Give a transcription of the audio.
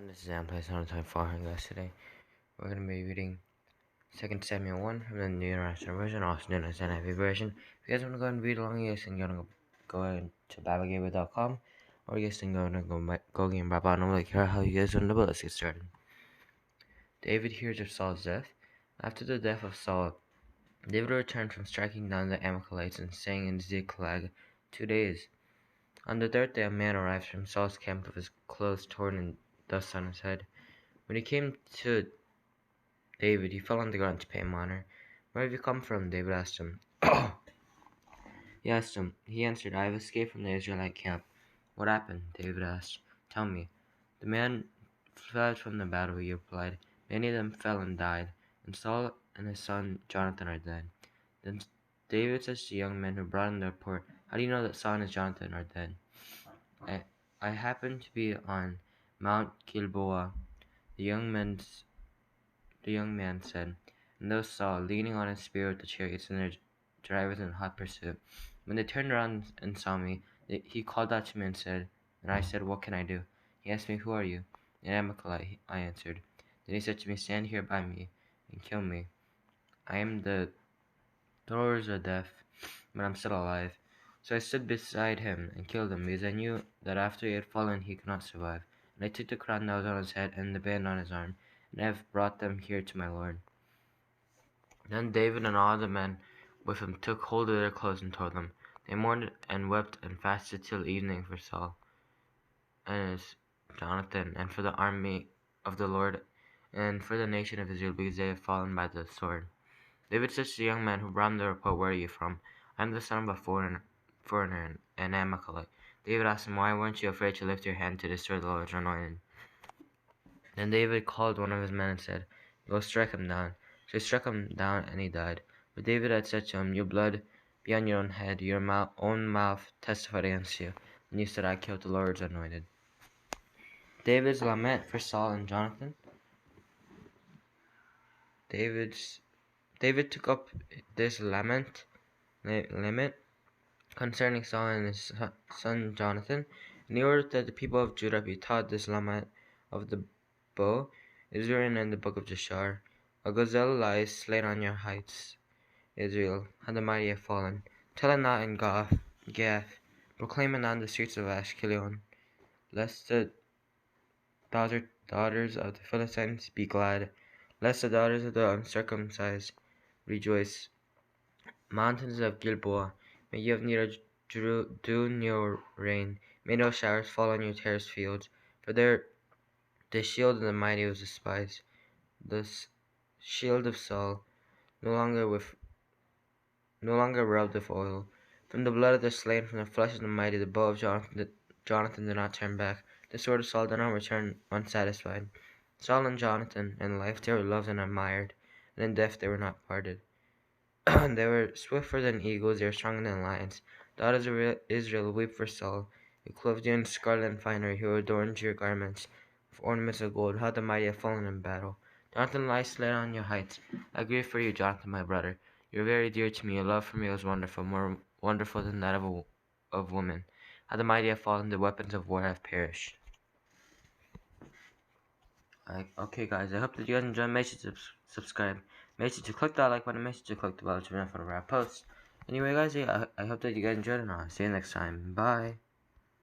And this is Amplify Sound Time 400, guys. Today we're going to be reading 2 Samuel 1 from the New International Version, also known as NIV version. If you guys want to go and read along, you guys can go to BibleGateway.com, or you guys can go game Bible. I don't really care how you guys want to, but let's get started. David hears of Saul's death. After the death of Saul, David returned from striking down the Amalekites and staying in Ziklag 2 days. On the third day, a man arrived from Saul's camp with his clothes torn and dust on his head. When he came to David, he fell on the ground to pay him honor. "Where have you come from?" David asked him. He answered, "I have escaped from the Israelite camp." "What happened?" David asked. "Tell me." "The man fled from the battle," he replied. "Many of them fell and died, and Saul and his son Jonathan are dead." Then David says to the young men who brought in the report, "How do you know that Saul and Jonathan are dead?" I happened to be on Mount Gilboa," the young man said, and those Saul, leaning on his spear with the chariots and their drivers in hot pursuit. When they turned around and saw me, he called out to me and I said, "What can I do?" He asked me, "Who are you?" "An Amalekite," I answered. Then he said to me, "Stand here by me and kill me. The doors are deaf, but I'm still alive." So I stood beside him and killed him, because I knew that after he had fallen he could not survive. And I took the crown that was on his head and the band on his arm, and I have brought them here to my lord. Then David and all the men with him took hold of their clothes and tore them. They mourned and wept and fasted till evening for Saul and his Jonathan, and for the army of the Lord, and for the nation of Israel, because they had fallen by the sword. David said to the young man who brought him the report, "Where are you from?" "I am the son of a foreigner, an Amalekite." David asked him, "Why weren't you afraid to lift your hand to destroy the Lord's anointed?" Then David called one of his men and said, "Go strike him down." So he struck him down, and he died. But David had said to him, "Your blood be on your own head. Your own mouth testified against you. And you said, 'I killed the Lord's anointed.'" David's lament for Saul and Jonathan. David took up this lament concerning Saul and his son Jonathan, and he ordered that the people of Judah be taught this lament of the bow. It is written in the book of Jashar: "A gazelle lies slain on your heights, Israel, how the mighty have fallen. Tell it not in Gath, proclaim it not in the streets of Ashkelon, lest the daughters of the Philistines be glad, lest the daughters of the uncircumcised rejoice. Mountains of Gilboa, may you have neither dew nor rain, may no showers fall on your terraced fields, for the shield of the mighty was despised, the shield of Saul, no longer rubbed with oil. From the blood of the slain, from the flesh of the mighty, the bow of Jonathan did not turn back, the sword of Saul did not return unsatisfied. Saul and Jonathan, in life they were loved and admired, and in death they were not parted. They were swifter than eagles, they were stronger than lions. Daughters of Israel, weep for Saul, who clothed you in scarlet and finery, who adorned your garments with ornaments of gold. How the mighty have fallen in battle. Jonathan lies slain on your heights. I grieve for you, Jonathan, my brother. You are very dear to me. Your love for me was wonderful, more wonderful than that of women. How the mighty have fallen, the weapons of war have perished. Okay, guys, I hope that you guys enjoyed. Make sure to subscribe. Make sure to click that like button. Make sure to click the bell to know whenever I post. Anyway, guys, I hope that you guys enjoyed, and I'll see you next time. Bye.